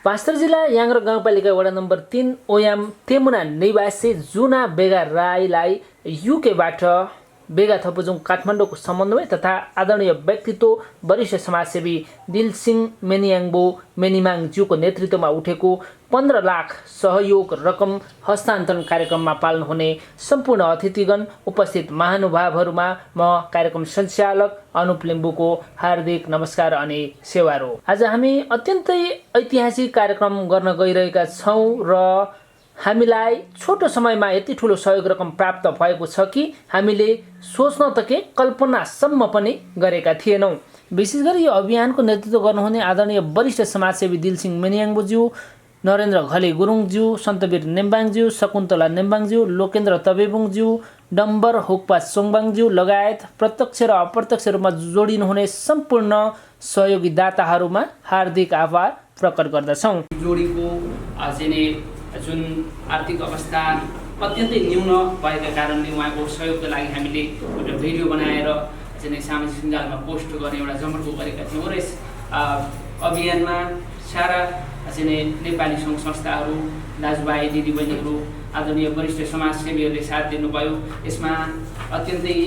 पाँचथर जिल्ला याङ्ग्रो गाउँपालिका वडा नम्बर 3 ओयाम तेमुना निवासी जुना बेगा राईलाई युकेबाट बेगा थपुजुङ काठमाडौँको समन्वय तथा आदरणीय व्यक्तित्व वरिष्ठ समाजसेवी दिलसिंह मेनियाङ्बो मेनिमाङज्यूको नेतृत्वमा उठेको 15 लाख सहयोग रकम हस्तान्तरण कार्यक्रममा पालन हुने सम्पूर्ण अतिथिगण उपस्थित महानुभावहरूमा म कार्यक्रम सञ्चालक अनुप लिम्बुको हार्दिक नमस्कार अनि सेवारो। आज हामी अत्यन्तै ऐतिहासिक कार्यक्रम गर्न गइरहेका छौँ र हामीलाई छोटो समयमा यति ठुलो सहयोग रकम प्राप्त भएको छ कि हामीले सोच्न त के कल्पनासम्म पनि गरेका थिएनौँ। विशेष गरी यो अभियानको नेतृत्व गर्नुहुने आदरणीय वरिष्ठ समाजसेवी दिलसिंह मेनियाङ्बोज्यू, नरेन्द्र घले गुरुङज्यू, सन्तवीर नेम्बाङज्यू, शकुन्तला नेम्बाङज्यू, लोकेन्द्र तबेबुङज्यू, डम्बर हुक्पा सोङबाङज्यू लगायत प्रत्यक्ष र अप्रत्यक्ष रूपमा जोडिनुहुने सम्पूर्ण सहयोगी दाताहरूमा हार्दिक आभार प्रकट गर्दछौँ। जोडीको जुन आर्थिक अवस्था अत्यन्तै न्यून भएका कारणले उहाँको सहयोगको लागि हामीले एउटा भिडियो बनाएर सामाजिक सञ्जालमा पोस्ट गर्ने एउटा जमर्को गरेका थियौँ र यस अभियानमा सारा नेपाली सङ्घ संस्थाहरू, दाजुभाइ दिदीबहिनीहरू, आदरणीय वरिष्ठ समाजसेवीहरूले साथ दिनुभयो। यसमा अत्यन्तै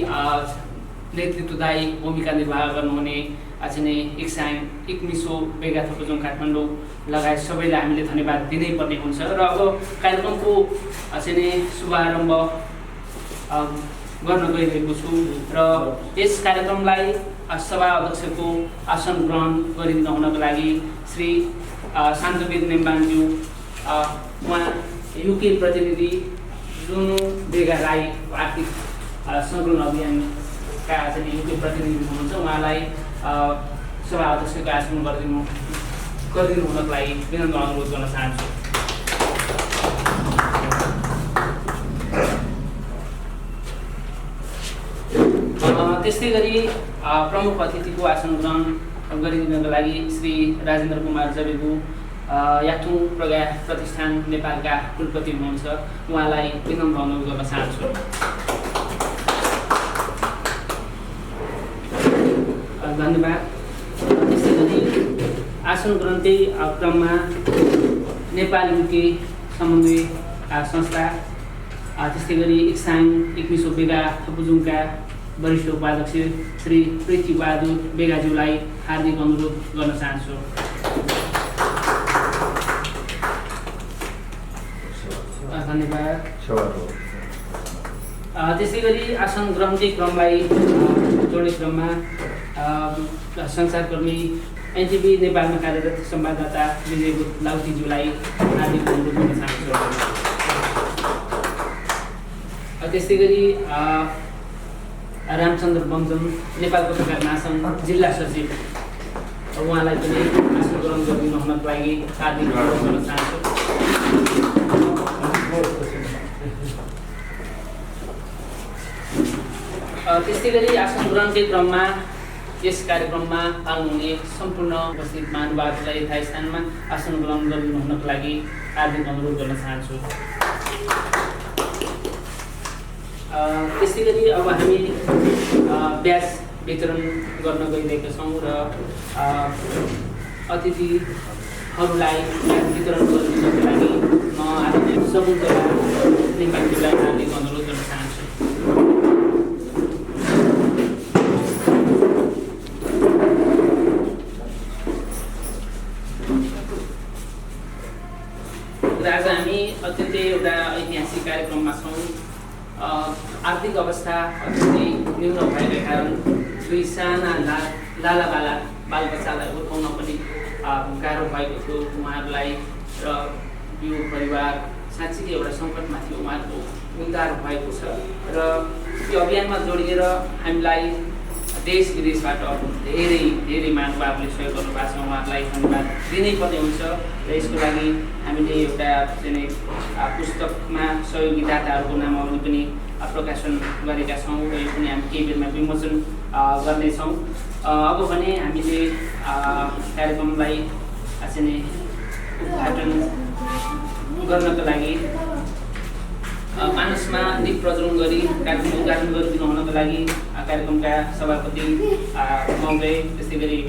नेतृत्वदायी भूमिका निर्वाह गर्नुहुने इक्साङ इक्मिसो बेगा थपुजुङ काठमाडौँ लगायत सबैलाई हामीले धन्यवाद दिनै पर्ने हुन्छ। र अब कार्यक्रमको शुभारम्भ गर्न गइरहेको छु र यस कार्यक्रमलाई सभा अध्यक्षको आसन ग्रहण गरिदिन हुनको लागि श्री शान्तवीर नेम्बाङज्यू, उहाँ युके प्रतिनिधि जुनु बेगा राई आर्थिक सङ्कलन अभियानका युके प्रतिनिधि हुनुहुन्छ, उहाँलाई सभा अध्यक्षको आसन गरिदिनु हुनको लागि विनम्र अनुरोध गर्न चाहन्छु। त्यस्तै गरी प्रमुख अतिथिको आसन ग्रहण गरिदिनको लागि श्री राजेन्द्र कुमार जबेगु, याथुङ प्रज्ञा प्रतिष्ठान नेपालका कुलपति हुनुहुन्छ, उहाँलाई विनम्र अनुरोध गर्न चाहन्छु। धन्यवाद। त्यस्तै गरी आसन ग्रहणकै क्रममा नेपाल युके समन्वय संस्था, त्यस्तै गरी इक्साङ इक्मिसो बेगा थपुजुङका वरिष्ठ उपाध्यक्ष श्री प्रीति बहादुर बेगाज्यूलाई हार्दिक अनुरोध गर्न चाहन्छु। धन्यवाद। त्यसै गरी आसन ग्रहणकै क्रमलाई जोड्ने क्रममा सञ्चारकर्मी एनटिभी नेपालमा कार्यरत संवाददाता विजय लाउतीज्यूलाई हार्दिक अनुरोध गर्न चाहन्छु। त्यस्तै गरी रामचन्द्र बमजम नेपाल पत्रकार महासङ्घ जिल्ला सचिव, उहाँलाई पनि आसन ग्रहण गरिदिनु हुनको लागि हार्दिक अनुरोध गर्न चाहन्छु। त्यस्तै गरी आसन ग्रहणकै क्रममा यस कार्यक्रममा पाल्नुहुने सम्पूर्ण उपस्थित महानुभावहरूलाई यथास्थानमा आसन ग्रहण गरिदिनु हुनको लागि हार्दिक अनुरोध गर्न चाहन्छु। त्यसै गरी अब हामी ब्याज वितरण गर्न गइरहेका छौँ र अतिथिहरूलाई ब्याज वितरण गरिदिनको लागि म आदरणीय शकुन्तला नेम्बाङज्यूलाई हार्दिक अनुरोध गर्न चाहन्छु। आज हामी अत्यन्तै एउटा ऐतिहासिक कार्यक्रममा छौँ। आर्थिक अवस्था अत्यन्तै न्यून भएका कारण दुई साना लालाबाला बालबच्चालाई हुर्काउन पनि गाह्रो भएको थियो उहाँहरूलाई र यो परिवार साँच्चीकै एउटा सङ्कटमा थियो, उहाँहरूको उद्धार भएको छ र यो अभियानमा जोडिएर हामीलाई देश विदेशबाट धेरै महानुभावले सहयोग गर्नुभएको छ, उहाँहरूलाई धन्यवाद दिनै पर्ने हुन्छ। र यसको लागि हामीले एउटा पुस्तकमा सहयोगी दाताहरूको नामावली पनि प्रकाशन गरेका छौँ र यो पनि हामी केही बेरमा विमोचन गर्नेछौँ। अब भने हामीले कार्यक्रमलाई उद्घाटन गर्नको लागि मानसमा दीप प्रज्वलन गरी कार्यक्रम उद्घाटन गरिदिनु हुनको लागि कार्यक्रमका सभापति महोदय, त्यस्तै गरी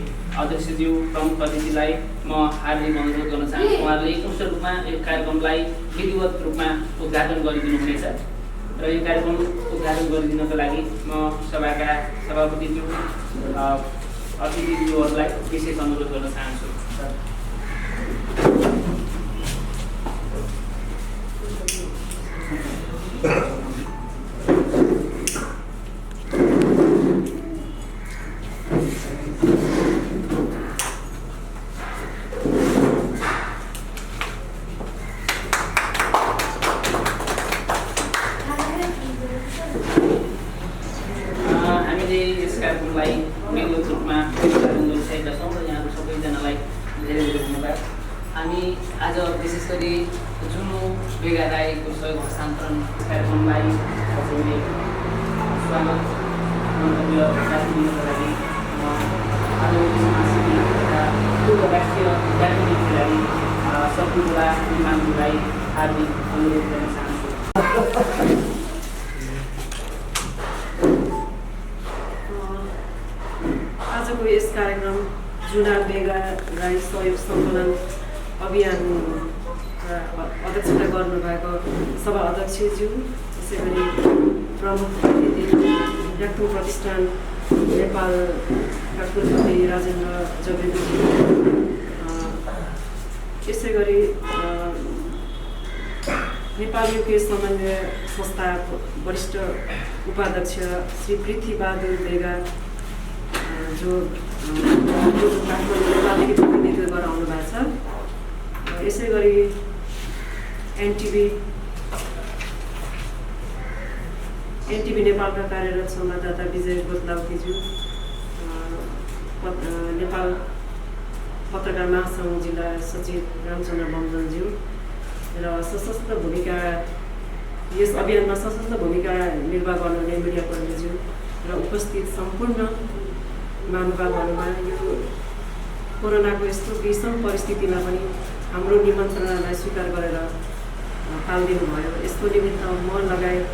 अध्यक्षज्यू, प्रमुख अतिथिलाई म हार्दिक अनुरोध गर्न चाहन्छु। रूपमा यो कार्यक्रमलाई विधिवत रूपमा उद्घाटन गरिदिनु हुनेछ र यो कार्यक्रम उद्घाटन गरिदिनको लागि म सभाका सभापतिज्यू अतिथिज्यूहरूलाई विशेष अनुरोध गर्न चाहन्छु। हामीले यस कार्यक्रमलाई विधिवत रूपमा उद्घाटन गरिसकेका छौँ र यहाँहरू सबैजनालाई धेरै धेरै धन्यवाद। हामी आज विशेष गरी जुनु बेगा राईको सहयोग हस्तान्तरण कार्यक्रमलाई हजुरले स्वागत मन्तव्य राखिदिनुको लागि आदरणीय समाजसेवी तथा पूर्व राष्ट्रिय ब्याडमिन्टन खेलाडी सपुला निमाङलाई हार्दिक अनुरोध गर्न चाहन्छु। आजको यस कार्यक्रम जुना बेगा राई सहयोग सङ्कलन अभियान अध्यक्षता गर्नुभएको सभा अध्यक्षज्यू, त्यसै गरी प्रमुख अतिथि याक्थुङ प्रतिष्ठान नेपालका कुलपति राजेन्द्र जगेन्द्रजी, त्यसै गरी नेपाल युके समन्वय संस्था वरिष्ठ उपाध्यक्ष श्री पृथ्वीबहादुर बेगा जो नेपालदेखि प्रतिनिधित्व गरेर आउनु भएको छ। यसै गरी एनटिभी नेपालका कार्यरत संवाददाता विजय गोतलाउतीज्यू, नेपाल पत्रकार महासङ्घ जिल्ला सचिव रामचन्द्र बमजनज्यू र सशस्त्र भूमिका यस अभियानमा सशस्त्र भूमिका निर्वाह गर्नुहुने मिडियाकर्मीज्यू र उपस्थित सम्पूर्ण महानुभावहरूमा यो कोरोनाको यस्तो विषम परिस्थितिमा पनि हाम्रो निमन्त्रणालाई स्वीकार गरेर पालिदिनु भयो। यसको निमित्त म लगायत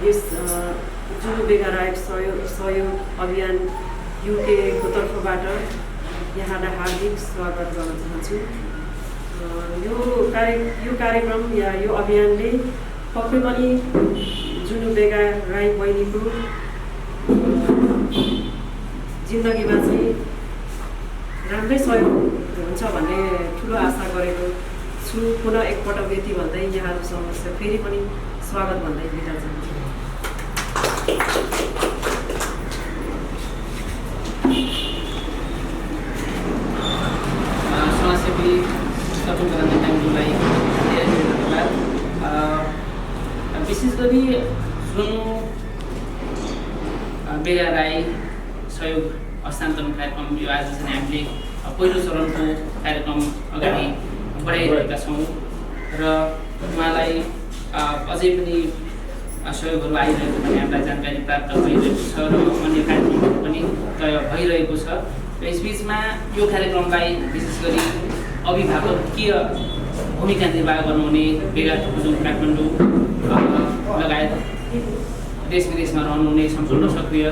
यस जुनु बेगा राई सहयोग अभियान युकेको तर्फबाट यहाँलाई हार्दिक स्वागत गर्न चाहन्छु। यो कार्यक्रम या यो अभियानले पक्कै पनि जुनु बेगा राई बहिनीको जिन्दगीमा चाहिँ राम्रै सहयोग हुन्छ भन्ने ठुलो आशा गरेको छु। पुनः एकपटक यति भन्दै यहाँहरू समक्ष फेरि पनि स्वागत भन्दै बिदा चाहन्छु। समाजसेवी सपुला निमाङज्यूलाई धेरै धेरै धन्यवाद। विशेष गरी जुनु बेगा राई सहयोग हस्तान्तरण कार्यक्रम यो आज चाहिँ हामीले पहिलो चरणको कार्यक्रम अगाडि बढाइरहेका छौँ र उहाँलाई अझै पनि सहयोगहरू आइरहेको भन्ने हामीलाई जानकारी प्राप्त भइरहेको छ र अन्य कार्यक्रमहरू पनि तय भइरहेको छ। र यसबिचमा यो कार्यक्रमलाई विशेष गरी अभिभावकीय भूमिका निर्वाह गर्नुहुने बेगा थुपुजुङ काठमाडौँ लगायत देश विदेशमा रहनुहुने सम्पूर्ण सक्रिय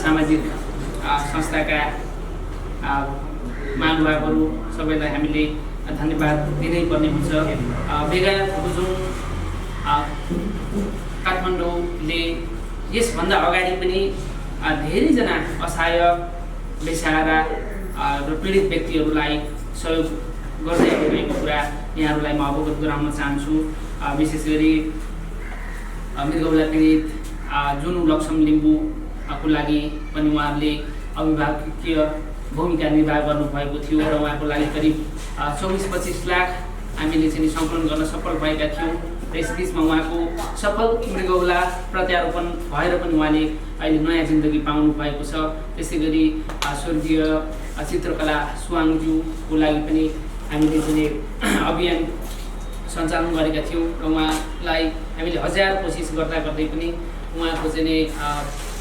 सामाजिक संस्थाका महानुभावहरू सबैलाई हामीले धन्यवाद दिनै पर्ने हुन्छ। बेगा थुपुजुङ काठमाडौँले यसभन्दा अगाडि पनि धेरैजना असहाय बेसहारा र पीडित व्यक्तिहरूलाई सहयोग गर्दै आइरहेको कुरा यहाँहरूलाई म अवगत गराउन चाहन्छु। विशेष गरी मृगौला पीडित जुनु लक्ष्म लिम्बूको लागि पनि उहाँहरूले अभिभावकीय भूमिका निर्वाह गर्नुभएको थियो र उहाँको लागि करिब 24-25 लाख हामीले चाहिँ सङ्कलन गर्न सफल भएका थियौँ। र यसबिचमा उहाँको सफल मृगौला प्रत्यारोपण भएर पनि उहाँले अहिले नयाँ जिन्दगी पाउनु भएको छ। त्यसै गरी स्वर्गीय चित्रकला सुवाङज्यूको लागि पनि हामीले चाहिँ अभियान सञ्चालन गरेका थियौँ र उहाँलाई हामीले हजार कोसिस गर्दा गर्दै पनि उहाँको चाहिँ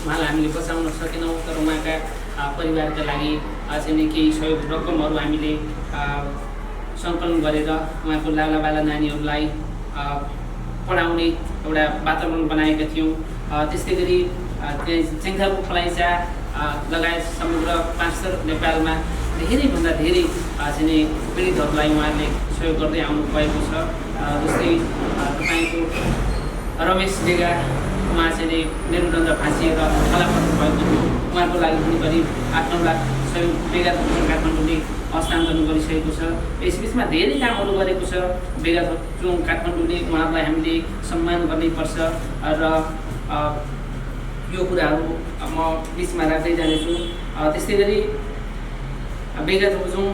उहाँलाई हामीले बचाउन सकेनौँ। तर उहाँका परिवारका लागि चाहिँ केही सहयोग रकमहरू हामीले सङ्कलन गरेर उहाँको लालाबाला नानीहरूलाई पढाउने एउटा वातावरण बनाएका थियौँ। त्यस्तै गरी चेङ्खापु फलाइचा लगायत समग्र 5 नेपालमा धेरैभन्दा धेरै चाहिँ पीडितहरूलाई उहाँले सहयोग गर्दै आउनु भएको छ। जस्तै तपाईँको रमेश डेगा उहाँ चाहिँ मेरुदण्ड भाँचिएर थला पर्नु भएको थियो, उहाँको लागि पनि करिब 8-9 लाख सहयोग बेगा थप्चुङ काठमाडौँले हस्तान्तरण गरिसकेको छ। यसबिचमा धेरै कामहरू गरेको छ बेगा थप्चुङ काठमाडौँले, उहाँहरूलाई हामीले सम्मान गर्नैपर्छ र यो कुराहरू म बिचमा राख्दै जानेछु। त्यस्तै गरी बेगा थप्चुङ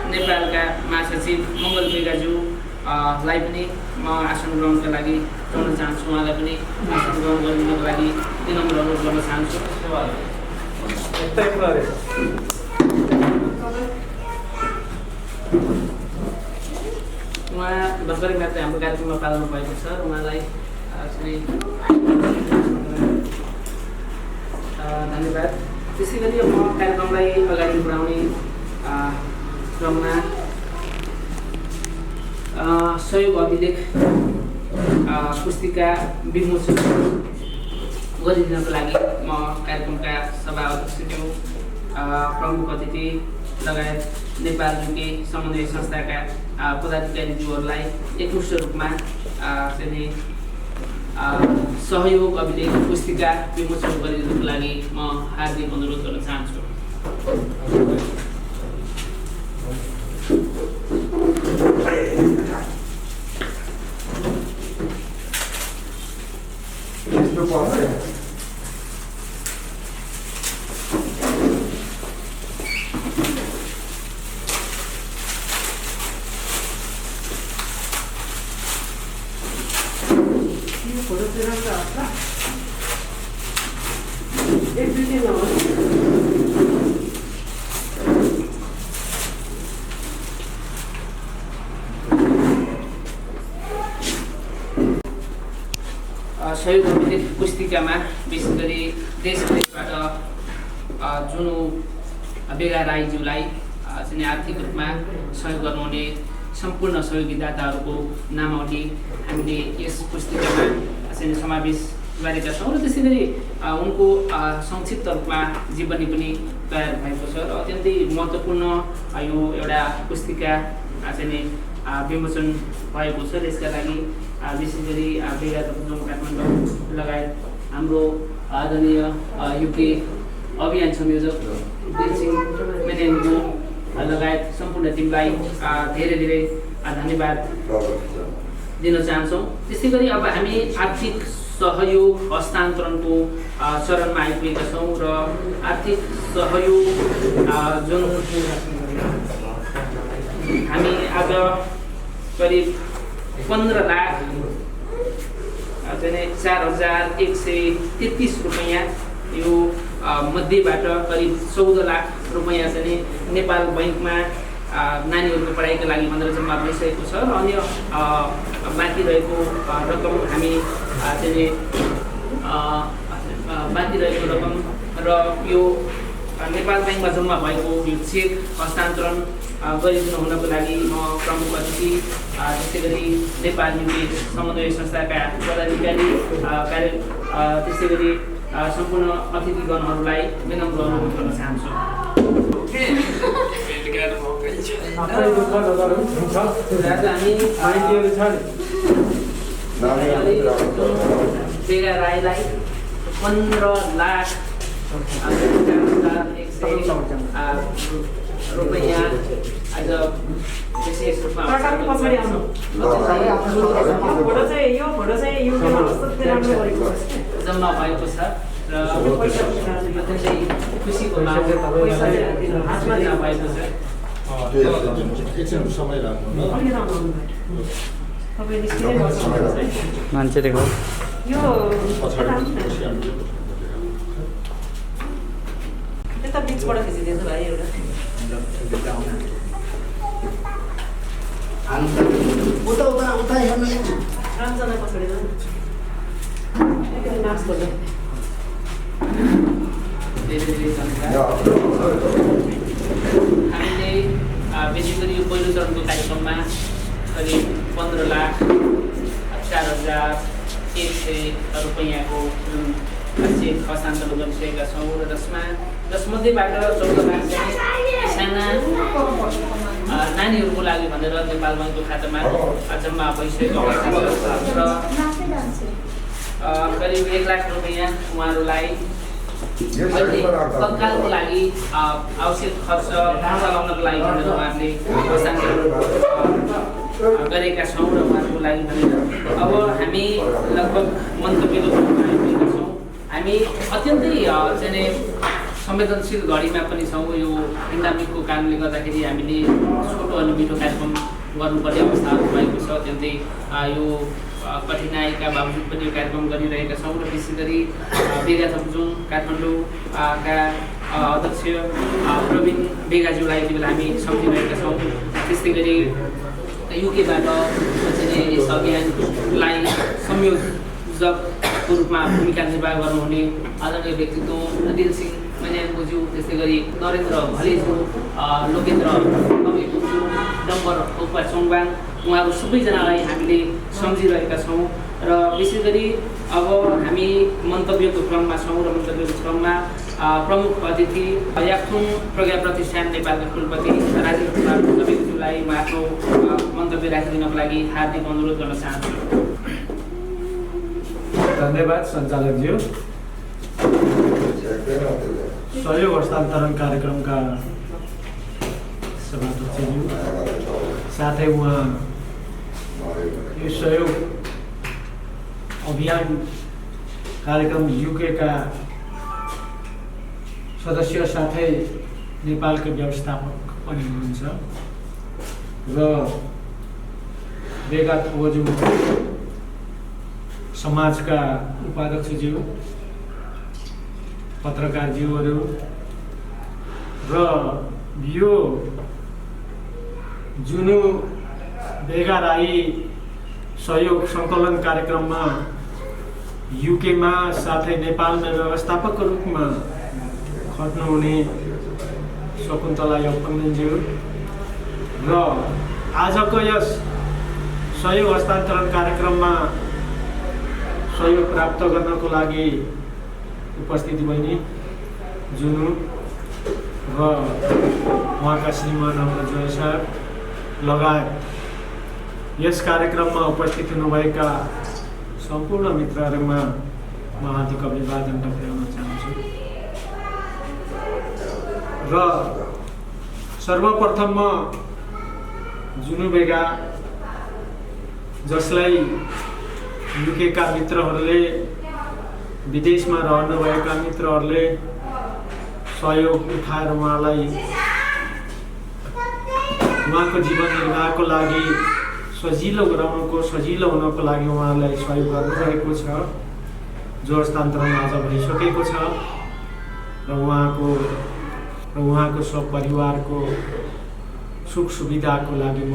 नेपालका महासचिव मङ्गल बेगाज्यू लाई पनि म आसन ग्रहणका लागि जोड्न चाहन्छु, उहाँलाई पनि आसन ग्रहण गरिदिनको लागि विनम्र अनुरोध गर्न चाहन्छु। उहाँ भर्खरै मात्रै हाम्रो कार्यक्रममा पाल्नु भएको छ र उहाँलाई धन्यवाद। त्यसै गरी म कार्यक्रमलाई अगाडि बढाउने क्रममा सहयोग अभिलेख पुस्तिका विमोचन गरिदिनको लागि म कार्यक्रमका सभा अध्यक्षज्यू, प्रमुख अतिथि लगायत नेपाल युके समन्वय संस्थाका पदाधिकारीज्यूहरूलाई एकमुष्ट रूपमा चाहिँ सहयोग अभिलेख पुस्तिका विमोचन गरिदिनुको लागि म हार्दिक अनुरोध गर्न चाहन्छु। सहयोग अभिलेख पुस्तिकामा विशेष गरी देश विदेशबाट जुन बेगा राईज्यूलाई चाहिँ आर्थिक रूपमा सहयोग गर्नुहुने सम्पूर्ण सहयोगीदाताहरूको नामावली हामीले यस पुस्तिकामा चाहिँ समावेश गरेका छौँ र त्यसै गरी उनको संक्षिप्त रूपमा जीवनी पनि तयार भएको छ र अत्यन्तै महत्त्वपूर्ण यो एउटा पुस्तिका चाहिँ विमोचन भएको छ। त्यसका लागि विशेष गरी बेगा थप्चुङ काठमाडौँ लगायत हाम्रो आदरणीय युके अभियान संयोजक दिलसिंह मेनेनको लगायत सम्पूर्ण टिमलाई धेरै धेरै धन्यवाद दिन चाहन्छौँ। त्यसै गरी अब हामी आर्थिक सहयोग हस्तान्तरणको चरणमा आइपुगेका छौँ र आर्थिक सहयोग जुन हामी आज करिब 15,04,133 रुपैयाँ यो मध्येबाट करिब 14 लाख रुपैयाँ चाहिँ नेपाल बैङ्कमा नानीहरूको पढाइको लागि भनेर जम्मा भइसकेको छ र अन्य बाँकी रहेको रकम हामी चाहिँ बाँकी रहेको रकम र यो नेपाल ब्याङ्कमा जम्मा भएको यो चेक हस्तान्तरण गरिदिनु हुनको लागि म प्रमुख अतिथि त्यसै गरी नेपाल युके समन्वय संस्थाका पदाधिकारी त्यसै गरी सम्पूर्ण अतिथिगणहरूलाई विनम्र अनुरोध गर्न चाहन्छु। बेगा राईलाई 15,04,100 रुपैयाँ आज विशेष रूपमा जम्मा भएको छ र अत्यन्तै खुसीको माहौल भएको छ। मान्छे देखो यता बिचबाट खिचिदिन्छ भाइ एउटा उता हेर्नु रामचन्द्र पछाडि जानु मार्क्स गर्नु धेरै धेरै धन्यवाद। हामीले विशेष गरी यो पहिलो चरणको कार्यक्रममा करिब 15,04,100 रुपैयाँको जुन चेक हस्तान्तरण गरिसकेका छौँ र जसमा जसमध्येबाट 14 लाख चाहिँ साना नानीहरूको लागि भनेर नेपाल बैङ्कको खातामा जम्मा भइसकेको अवस्था छ र करिब 1 लाख रुपैयाँ उहाँहरूलाई अहिले तत्कालको लागि आवश्यक खर्च चलाउनको लागि भनेर उहाँहरूले हस्तान्तरण गरेका छौँ र उहाँहरूको लागि भनेर अब हामी लगभग मन्तव्यको रूपमा आइपुगेका छौँ। हामी अत्यन्तै चाहिँ संवेदनशील घडीमा पनि छौँ। यो पेन्डेमिकको कारणले गर्दाखेरि हामीले छोटो अनि मिठो कार्यक्रम गर्नुपर्ने अवस्थाहरू भएको छ। अत्यन्तै यो कठिनाइका बावजुद पनि यो कार्यक्रम गरिरहेका छौँ र विशेष गरी बेगा थप्जुङ काठमाडौँका अध्यक्ष प्रवीण बेगाज्यूलाई यति बेला हामी सम्झिरहेका छौँ। त्यस्तै गरी युकेबाट चाहिँ यस अभियानलाई संयोजकको रूपमा भूमिका निर्वाह गर्नुहुने आदरणीय व्यक्तित्व दिलसिंह मैनाज्यू, त्यस्तै गरी नरेन्द्र भलेज्यू, लोकेन्द्र कविज्यू, डम्बर ओपा चोङबाङ, उहाँहरू सबैजनालाई हामीले सम्झिरहेका छौँ। र विशेष गरी अब हामी मन्तव्यको क्रममा छौँ र मन्तव्यको क्रममा प्रमुख अतिथि याक्थुङ प्रज्ञा प्रतिष्ठान नेपालका कुलपति राजेन्द्र कुमार कविज्यूलाई म आफ्नो मन्तव्य राखिदिनको लागि हार्दिक अनुरोध गर्न चाहन्छु। धन्यवाद सञ्चालकज्यू। सहयोग हस्तान्तरण कार्यक्रमका सभाध्यक्षज्यू, साथै उहाँ यो सहयोग अभियान कार्यक्रम युकेका सदस्य साथै नेपालका व्यवस्थापक पनि हुनुहुन्छ र बेगा थोजुङ समाजका उपाध्यक्षज्यू, पत्रकारज्यूहरू र यो जुनु बेगा राई सहयोग सङ्कलन कार्यक्रममा युकेमा साथै नेपालमा व्यवस्थापकको रूपमा खट्नुहुने शकुन्तला यपङ्गज्यू र आजको यस सहयोग हस्तान्तरण कार्यक्रममा सहयोग प्राप्त गर्नको लागि उपस्थिति बहिनी जुनु र उहाँका श्रीमान अमरजोय साहब लगायत यस कार्यक्रममा उपस्थित हुनुभएका सम्पूर्ण मित्रहरूमा म हार्दिक अभिवादन टक्राउन चाहन्छु। र सर्वप्रथम म जुनु बेगा, जसलाई युकेका मित्रहरूले, विदेशमा रहनुभएका मित्रहरूले सहयोग उठाएर उहाँको जीवन निर्वाहको लागि सजिलो हुनको लागि उहाँलाई सहयोग गर्नुभएको छ, जो हस्तान्तरण आज भइसकेको छ र उहाँको सपरिवारको सुख सुविधाको लागि म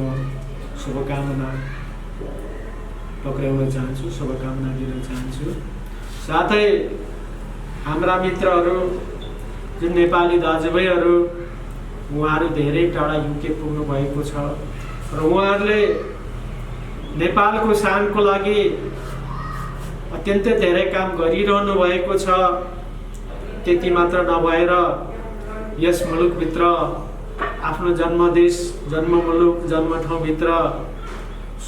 शुभकामना टक्राउन चाहन्छु, शुभकामना दिन चाहन्छु। साथै हाम्रा मित्रहरू जुन नेपाली दाजुभाइहरू, उहाँहरू धेरै टाढा युके पुग्नु भएको छ र उहाँहरूले नेपालको शानको लागि अत्यन्तै धेरै काम गरिरहनु भएको छ। त्यति मात्र नभएर यस मुलुकभित्र आफ्नो जन्मदेश, जन्ममुलुक, जन्मठाउँभित्र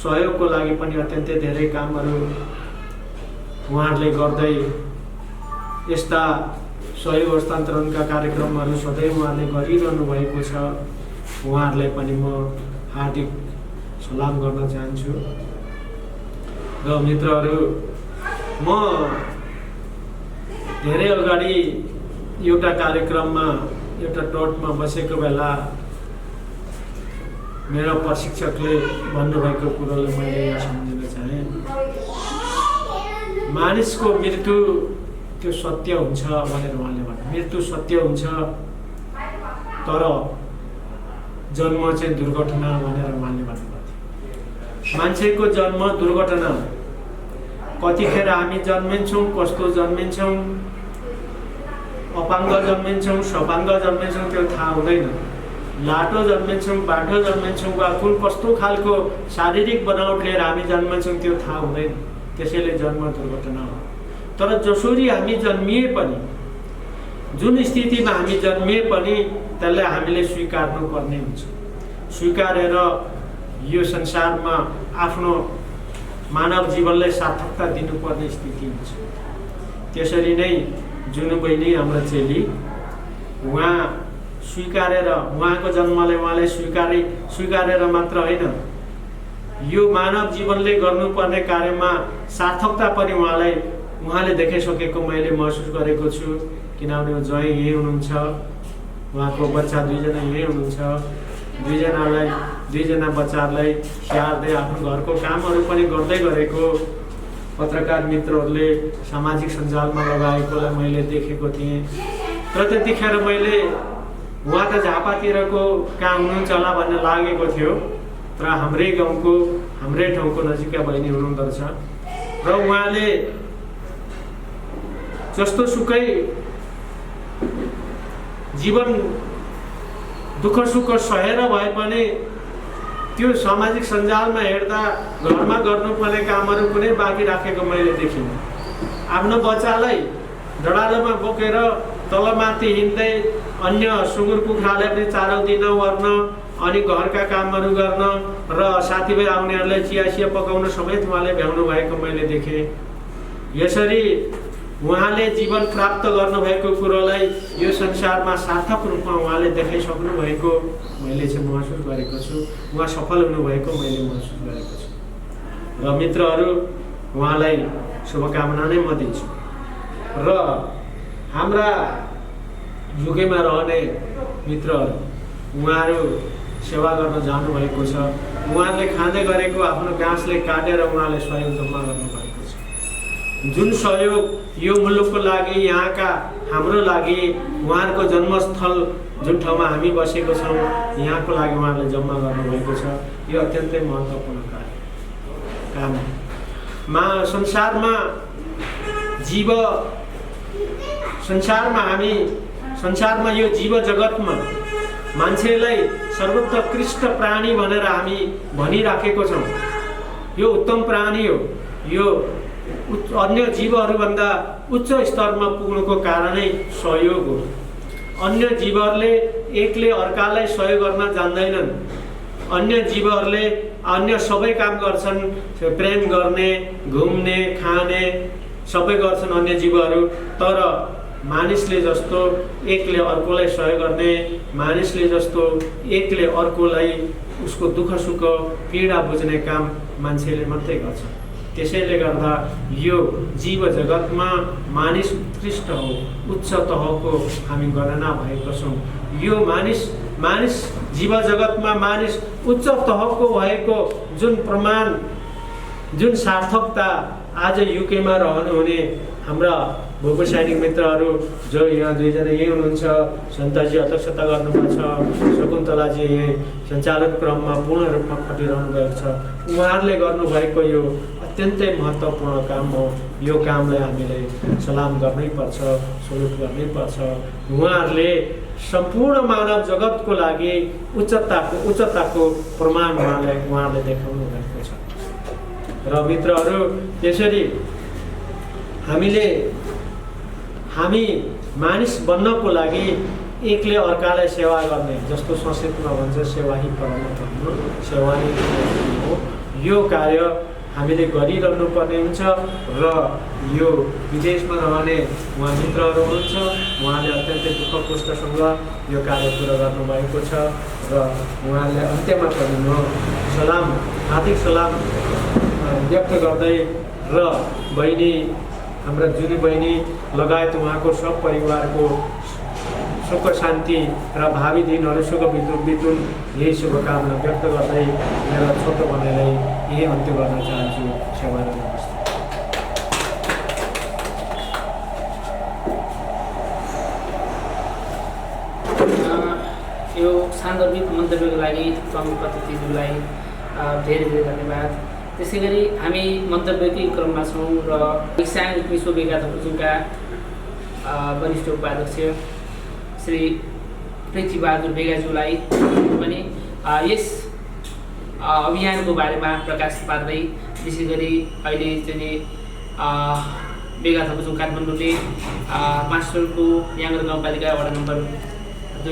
सहयोगको लागि पनि अत्यन्तै धेरै कामहरू उहाँहरूले गर्दै यस्ता सहयोग हस्तान्तरणका कार्यक्रमहरू सधैँ उहाँले गरिरहनु भएको छ। उहाँहरूलाई पनि म हार्दिक सलाम गर्न चाहन्छु। र मित्रहरू, म धेरै अगाडि एउटा कार्यक्रममा, एउटा टटमा बसेको बेला मेरो प्रशिक्षकले भन्नुभएको कुरोलाई मैले यहाँ सम्झिन चाहेँ। मानिसको मृत्यु त्यो सत्य हुन्छ भनेर उहाँले भन्नु। मृत्यु सत्य हुन्छ, तर जन्म चाहिँ दुर्घटना भनेर उहाँले भन्नुभएको थियो। मान्छेको जन्म दुर्घटना। कतिखेर हामी जन्मिन्छौँ, कस्तो जन्मिन्छौँ, अपाङ्ग जन्मिन्छौँ, सपाङ्ग जन्मिन्छौँ, त्यो थाहा हुँदैन। लाटो जन्मिन्छौँ, बाटो जन्मिन्छौँ, वा कुन कस्तो खालको शारीरिक बनावट लिएर हामी जन्मिन्छौँ त्यो थाहा हुँदैन। त्यसैले जन्म दुर्घटना हो। तर जसरी हामी जन्मिए पनि जुन स्थितिमा हामी जन्मिए पनि त्यसलाई हामीले स्वीकार्नुपर्ने हुन्छ। स्वीकारेर यो संसारमा आफ्नो मानव जीवनलाई सार्थकता दिनुपर्ने स्थिति हुन्छ। त्यसरी नै जुनु बहिनी हाम्रो चेली उहाँ स्वीकारेर उहाँको जन्मलाई उहाँले स्वीकारेर मात्र होइन, यो मानव जीवनले गर्नुपर्ने कार्यमा सार्थकता पनि उहाँले देखाइसकेको मैले महसुस गरेको छु। किनभने ज्वाइँ यही हुनुहुन्छ, उहाँको बच्चा 2 जना यही हुनुहुन्छ। 2 जना बच्चाहरूलाई स्याहार्दै आफ्नो घरको कामहरू पनि गर्दै गरेको पत्रकार मित्रहरूले सामाजिक सञ्जालमा लगाएकोलाई मैले देखेको थिएँ। र त्यतिखेर मैले उहाँ त झापातिरको कहाँ हुनुहुन्छ होला भन्ने लागेको थियो, र हाम्रै गाउँको हाम्रै ठाउँको नजिकका बहिनी हुनुहुँदो रहेछ। र उहाँले जस्तो सुकै जीवन दुःख सुख सहेर भए पनि त्यो सामाजिक सञ्जालमा हेर्दा घरमा गर्नुपर्ने कामहरू कुनै बाँकी राखेको मैले देखिनँ। आफ्नो बच्चालाई डडालोमा बोकेर तलमाथि हिँड्दै अन्य सुँगुर कुखुरालाई पनि चारो दिन ओर्न, अनि घरका कामहरू गर्न र साथीभाइ आउनेहरूलाई चिया पकाउन समेत उहाँले भ्याउनु भएको मैले देखेँ। यसरी उहाँले जीवन प्राप्त गर्नुभएको कुरोलाई यो संसारमा सार्थक रूपमा उहाँले देखाइसक्नु भएको मैले चाहिँ महसुस गरेको छु। उहाँ सफल हुनुभएको मैले महसुस गरेको छु। र मित्रहरू, उहाँलाई शुभकामना नै म दिन्छु। र हाम्रा युगेमा रहने मित्रहरू उहाँहरू सेवा गर्न जानुभएको छ। उहाँहरूले खाँदै गरेको आफ्नो घाँसले काटेर उहाँले सहयोग जम्मा गर्नुभएको छ। जुन सहयोग यो मुलुकको लागि, यहाँका हाम्रो लागि, उहाँहरूको जन्मस्थल जुन ठाउँमा हामी बसेको छौँ यहाँको लागि उहाँहरूले जम्मा गर्नुभएको छ, यो अत्यन्तै महत्त्वपूर्ण काम हो। संसारमा यो जीव जगतमा मान्छेलाई सर्वोत्कृष्ट प्राणी भनेर हामी भनिराखेको छौँ। यो उत्तम प्राणी हो। यो अन्य जीवहरूभन्दा उच्च स्तरमा पुग्नुको कारणै सहयोग हो। अन्य जीवहरूले एकले अर्कालाई सहयोग गर्न जान्दैनन्। अन्य जीवहरूले अन्य सबै काम गर्छन्, प्रेम गर्ने, घुम्ने, खाने सबै गर्छन् अन्य जीवहरू। तर मानिसले जस्तो एकले अर्कोलाई सहयोग गर्ने, मानिसले जस्तो एकले अर्कोलाई उसको दुःख सुख पीडा बुझ्ने काम मान्छेले मात्रै गर्छ। त्यसैले गर्दा यो जीव जगतमा मानिस उत्कृष्ट हो, उच्च तहको हामी गणना भएको छौँ। यो मानिस जीव जगतमा मानिस उच्च तहको भएको जुन प्रमाण, जुन सार्थकता आज युकेमा रहनुहुने हाम्रा भूगो सैनिक मित्रहरू जो यहाँ 2 जना यही हुनुहुन्छ, सन्ताजी अध्यक्षता गर्नुभएको छ, शकुन्तलाजी यही सञ्चालन क्रममा पूर्ण रूपमा खटिरहनु भएको छ। उहाँहरूले गर्नुभएको यो अत्यन्तै महत्त्वपूर्ण काम हो। यो कामलाई हामीले सलाम गर्नैपर्छ, सल्युट गर्नैपर्छ। उहाँहरूले सम्पूर्ण मानव जगतको लागि उच्चताको प्रमाण उहाँहरूले देखाउनु भएको छ। र मित्रहरू, त्यसरी हामी मानिस बन्नको लागि एकले अर्कालाई सेवा गर्ने, जस्तो संस्कृतमा भन्छ सेवा ही परम धर्म, सेवा नै हो। यो कार्य हामीले गरिरहनु पर्ने हुन्छ। र यो विदेशमा रहने उहाँ मित्रहरू हुनुहुन्छ, उहाँले अत्यन्तै दुःख कष्टसँग यो कार्य पुरा गर्नुभएको छ। र उहाँले अन्त्यमा पनि म हार्दिक सलाम व्यक्त गर्दै र बहिनी हाम्रा जुनी बहिनी लगायत उहाँको सब परिवारको सुख शान्ति र भावी दिनहरू सुख बितुन् यही शुभकामना व्यक्त गर्दै मेरो छोटो भनाइलाई यही अन्त्य गर्न चाहन्छु। सेवा र नमस्ते। यो सान्दर्भिक मन्तव्यको लागि प्रमुख अतिथिज्यूलाई धेरै धेरै धन्यवाद। त्यसै गरी हामी मन्तव्यकै क्रममा छौँ र इक्साङ विश्व बेगा थपुजुङका वरिष्ठ उपाध्यक्ष श्री पृथ्वीबहादुर बेगाज्यूलाई पनि यस अभियानको बारेमा प्रकाश पार्दै, विशेष गरी अहिले चाहिँ बेगा थपजुङ काठमाडौँले पाँचटोलको याङ्गर गाउँपालिका वडा नम्बर 2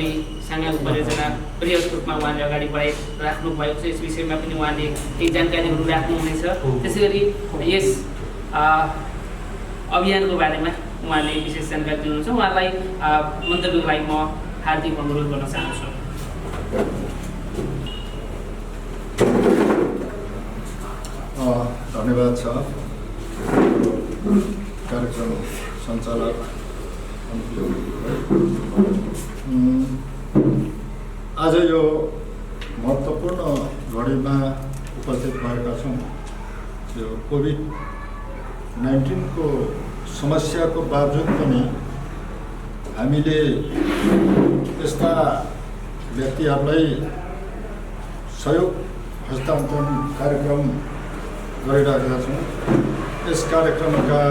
साङ्गाको परियोजना बृहत रूपमा उहाँले अगाडि बढाइराख्नु भएको छ। यस विषयमा पनि उहाँले केही जानकारीहरू राख्नुहुनेछ। त्यसै गरी यस अभियानको बारेमा उहाँले विशेष जानकारी दिनुहुन्छ। उहाँलाई मन्तव्यको लागि म हार्दिक अनुरोध गर्न चाहन्छु। धन्यवाद छ कार्यक्रम सञ्चालक। आज यो महत्त्वपूर्ण घडीमा उपस्थित भएका छौँ। यो कोभिड-19 को समस्याको बावजुद पनि हामीले यस्ता व्यक्तिहरूलाई सहयोग हस्तान्तरण कार्यक्रम गरिरहेका छौँ। यस कार्यक्रमका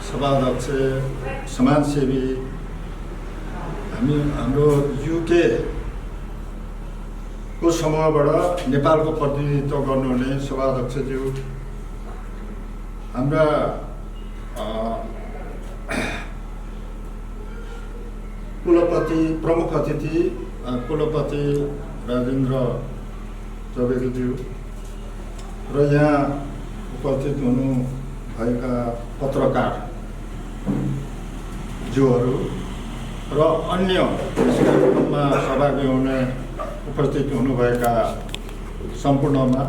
सभाध्यक्ष, समाजसेवी, हाम्रो युके को समूहबाट नेपालको प्रतिनिधित्व गर्नुहुने सभाध्यक्षज्यू, हाम्रा कुलपति, प्रमुख अतिथि कुलपति राजेन्द्र चौबेज्यू र यहाँ उपस्थित हुनुभएका पत्रकार ज्यूहरू र अन्य यस कार्यक्रममा सहभागी हुने उपस्थित हुनुभएका सम्पूर्णमा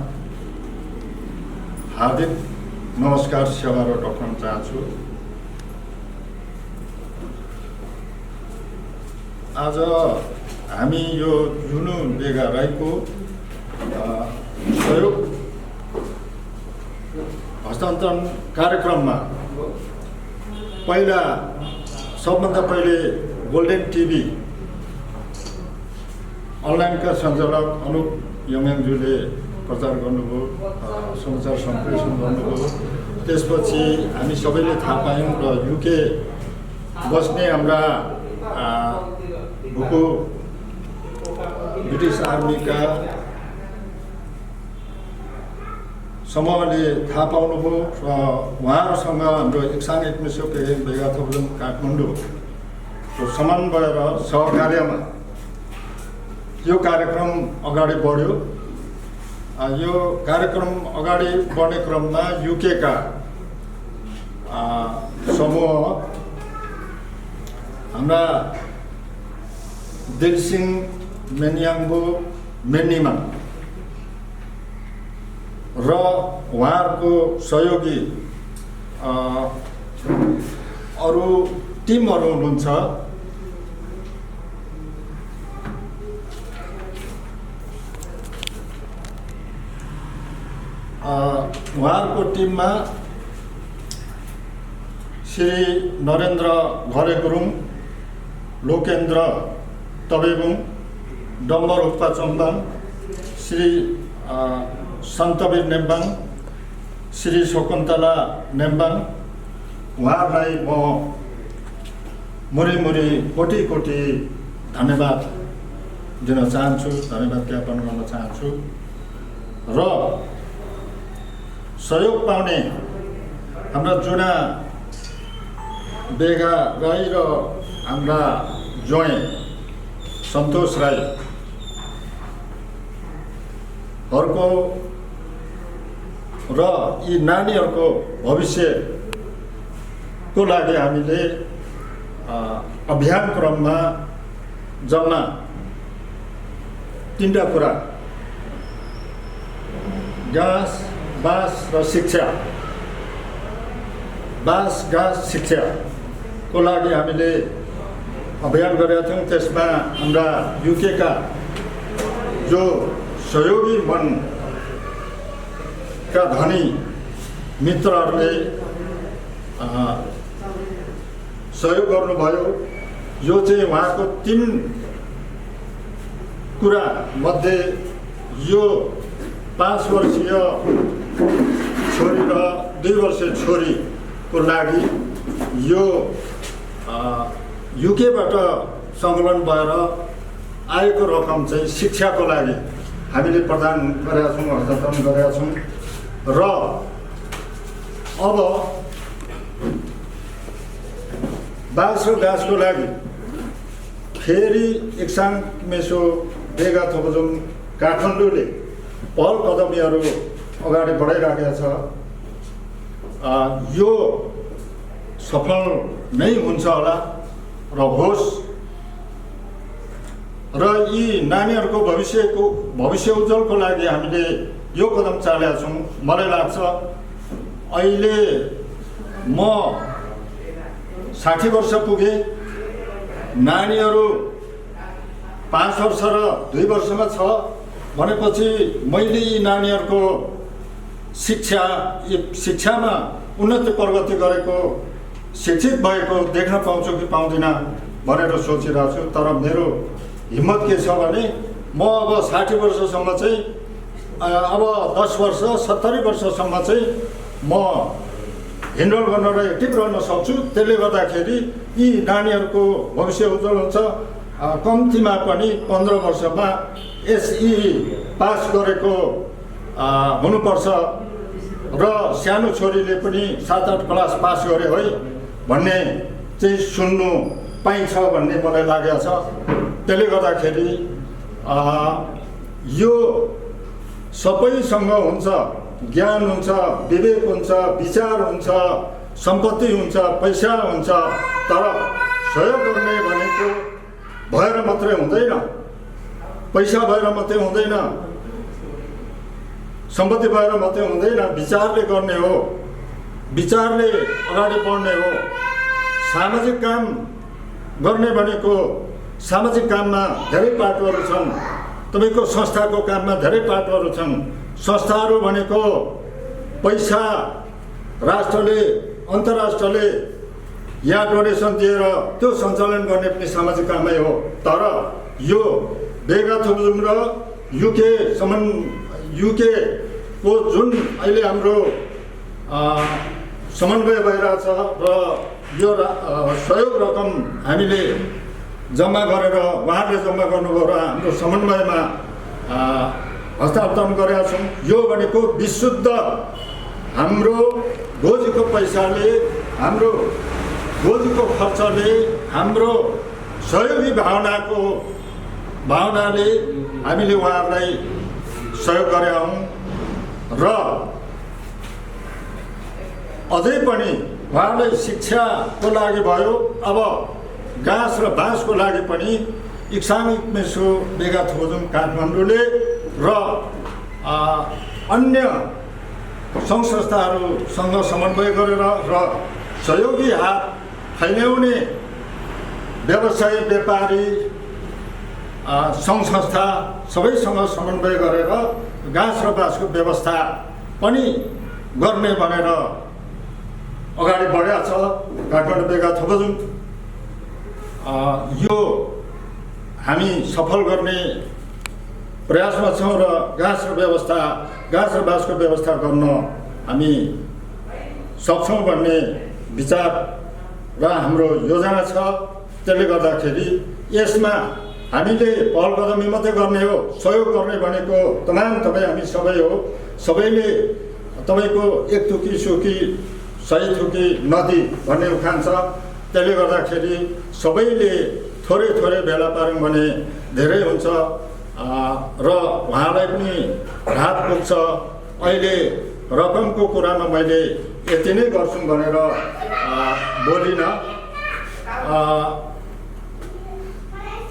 हार्दिक नमस्कार सेवा र टक्राउन चाहन्छु। आज हामी यो जुनु बेगा राईको सहयोग हस्तान्तरण कार्यक्रममा सबभन्दा पहिले गोल्डेन टिभी अनलाइनका सञ्चालक अनुप यङज्यूले प्रचार गर्नुभयो, समाचार सम्प्रेषण गर्नुभयो। त्यसपछि हामी सबैले थाहा पायौँ र युके बस्ने हाम्रा भुको ब्रिटिस आर्मीका समूहले थाहा पाउनुभयो र उहाँहरूसँग हाम्रो एकसाङ एकमिसो बेगा थपजुङ काठमाडौँको समन्वय र सहकार्यमा यो कार्यक्रम अगाडि बढ्यो। यो कार्यक्रम अगाडि बढ्ने क्रममा युकेका समूह हाम्रा दिलसिङ मेन्याङ्बो मेन्निमा र उहाँहरूको सहयोगी अरू टिमहरू हुनुहुन्छ। उहाँहरूको टिममा श्री नरेन्द्र घरे गुरुङ, लोकेन्द्र तबेबुङ, डम्बर उप्पा चम्बाङ, श्री सन्तवीर नेम्बाङ, श्री शकुन्तला नेम्बाङ, उहाँहरूलाई म मुरी कोटी कोटी धन्यवाद दिन चाहन्छु, धन्यवाद ज्ञापन गर्न चाहन्छु। र सहयोग पाउने हाम्रा जुना बेगा राई र हाम्रा ज्वाइँ सन्तोष राईहरूको र यी नानीहरूको भविष्यको लागि हामीले अभियान क्रममा जम्मा 3टा कुरा, घाँस, बाँस र शिक्षा, बाँस, घाँस, शिक्षाको लागि हामीले अभियान गरेका थियौँ। त्यसमा हाम्रा युकेका जो सहयोगी मनका धनी मित्रहरूले सहयोग गर्नुभयो। यो चाहिँ उहाँको 3 कुरा मध्ये यो 5 वर्षीय छोरी र 2 वर्षीय छोरीको लागि यो युकेबाट सङ्कलन भएर आएको रकम चाहिँ शिक्षाको लागि हामीले प्रदान गरेका छौँ, हस्तान्तरण गरेका छौँ। र अब बाँस र घाँसको लागि फेरि इक्साङ मेसो बेगा थोपजुम काठमाडौँले पहल कदमीहरू अगाडि बढाइराखेको छ। यो सफल नै हुन्छ होला र होस् र यी नानीहरूको भविष्य उज्जवलको लागि हामीले यो कदम चालेका छौँ। मलाई लाग्छ अहिले म 60 वर्ष पुगे, नानीहरू 5 वर्ष र 2 वर्षमा छ भनेपछि मैले यी नानीहरूको शिक्षामा उन्नति प्रगति गरेको, शिक्षित भएको देख्न पाउँछु कि पाउँदिनँ भनेर सोचिरहेको छु। तर मेरो हिम्मत के छ भने म अब 60 वर्षसम्म चाहिँ अब 10 वर्ष 70 वर्षसम्म चाहिँ म हिन्डल गर्न र एक्टिभ रहन सक्छु। त्यसले गर्दाखेरि यी नानीहरूको भविष्य उज्जवल हुन्छ। कम्तीमा पनि 15 वर्षमा एसई पास गरेको हुनुपर्छ र सानो छोरीले पनि 7-8 क्लास पास गरे है भन्ने चाहिँ सुन्नु पाइन्छ भन्ने मलाई लागेको छ। त्यसले गर्दाखेरि यो सबैसँग हुन्छ, ज्ञान हुन्छ, विवेक हुन्छ, विचार हुन्छ, सम्पत्ति हुन्छ, पैसा हुन्छ, तर सहयोग गर्ने भनेको भएर मात्रै हुँदैन, पैसा भएर मात्रै हुँदैन, सम्पत्ति भएर मात्रै हुँदैन, विचारले गर्ने हो, विचारले अगाडि बढ्ने हो। सामाजिक काम गर्ने भनेको सामाजिक काममा धेरै पाटोहरू छन्। तपाईँको संस्थाको काममा धेरै पाटोहरू छन्। संस्थाहरू भनेको पैसा राष्ट्रले अन्तर्राष्ट्रले या डोनेसन दिएर त्यो सञ्चालन गर्ने पनि सामाजिक कामै हो। तर यो बेगा थोपजुम र युकेको जुन अहिले हाम्रो समन्वय भइरहेछ र यो सहयोग रकम हामीले जम्मा गरेर उहाँहरूले जम्मा गर्नुभयो र हाम्रो समन्वयमा हस्तान्तरण गरेका छौँ। यो भनेको विशुद्ध हाम्रो गोजीको पैसाले, हाम्रो गोजीको खर्चले, हाम्रो सहयोगी भावनाले हामीले उहाँहरूलाई सहयोग गरेका हौँ र अझै पनि उहाँहरूलाई शिक्षाको लागि भयो, अब घाँस र बाँसको लागि पनि इक्सामिक मेसो बेगा थोपजुम काठमाडौँले र अन्य सङ्घ संस्थाहरूसँग समन्वय गरेर र सहयोगी हात फैल्याउने व्यवसाय, व्यापारी, सङ्घ संस्था सबैसँग समन्वय गरेर घाँस र बाँसको व्यवस्था पनि गर्ने भनेर अगाडि बढेको छ काठमाडौँ बेगा थोपजुम। यो हामी सफल गर्ने प्रयासमा छौँ र घाँस र बाँसको व्यवस्था गर्न हामी सक्छौँ भन्ने विचार र हाम्रो योजना छ। त्यसले गर्दाखेरि यसमा हामीले पहल कदमी मात्रै गर्ने हो, सहयोग गर्ने भनेको तपाईँ हामी सबै हो। सबैले तपाईँको एक थुकी सुकी 100 थुकी नदी भन्ने उखान छ। त्यसले गर्दाखेरि सबैले थोरै थोरै भेला पार्यौँ भने धेरै हुन्छ र उहाँलाई पनि राहत पुग्छ। अहिले रकमको कुरामा मैले यति नै गर्छु भनेर बोलिनँ।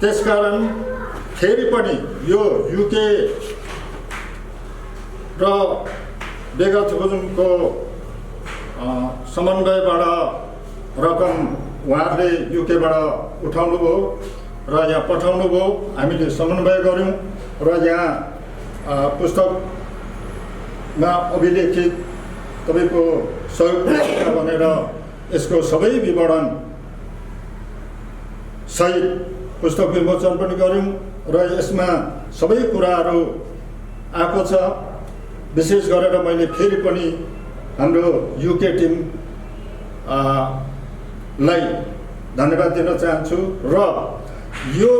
त्यसकारण फेरि पनि यो युके र बेगा थोपजुमको समन्वयबाट रकम उहाँहरूले युकेबाट उठाउनु भयो र यहाँ पठाउनु भयो। हामीले समन्वय गऱ्यौँ र यहाँ पुस्तकमा अभिलेखित तपाईँको सहयोग भनेर यसको सबै विवरण सहित पुस्तक विमोचन पनि गऱ्यौँ र यसमा सबै कुराहरू आएको छ। विशेष गरेर मैले फेरि पनि हाम्रो युके टिम लाई धन्यवाद दिन चाहन्छु र यो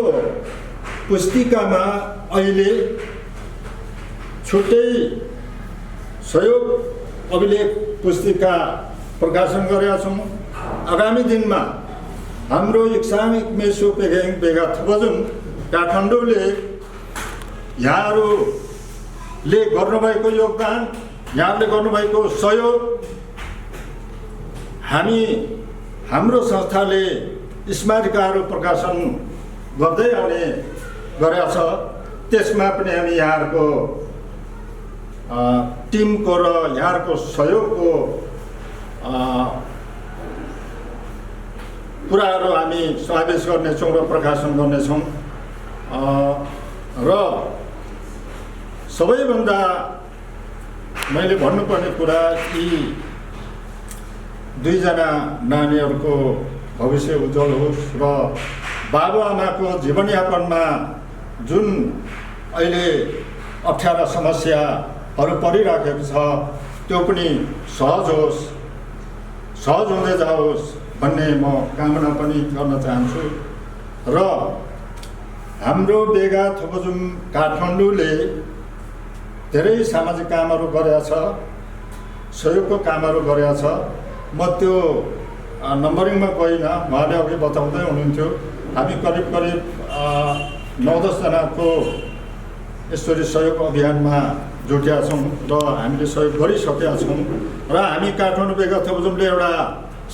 पुस्तिकामा अहिले छुट्टै सहयोग अभिलेख पुस्तिका प्रकाशन गरेका छौँ। आगामी दिनमा हाम्रो इक्सामिक मेसो पेघेङ बेगा थपजुम काठमाडौँले यहाँहरूले गर्नुभएको योगदान, यहाँहरूले गर्नुभएको सहयोग, हाम्रो संस्थाले स्मारिकाहरू प्रकाशन गर्दै आउने गरेका छ। त्यसमा पनि हामी यहाँहरूको टिमको र यहाँहरूको सहयोगको कुराहरू हामी समावेश गर्नेछौँ र प्रकाशन गर्नेछौँ। र सबैभन्दा मैले भन्नुपर्ने कुरा यी दुईजना नानीहरूको भविष्य उज्जवल होस् र बाबुआमाको जीवनयापनमा जुन अहिले अप्ठ्यारा समस्याहरू परिराखेको छ त्यो पनि सहज हुँदै जाओस् भन्ने म कामना पनि गर्न चाहन्छु। र हाम्रो बेगा थोपजुम काठमाडौँले धेरै सामाजिक कामहरू गरेका छ, सहयोगको कामहरू गरेका छ। म त्यो नम्बरिङमा गइनँ, उहाँले अघि बताउँदै हुनुहुन्थ्यो। हामी करिब 9-10 जनाको यसरी सहयोग अभियानमा जुटेका छौँ र हामीले सहयोग गरिसकेका छौँ। र हामी काठमाडौँ बेगा थोपजुमले एउटा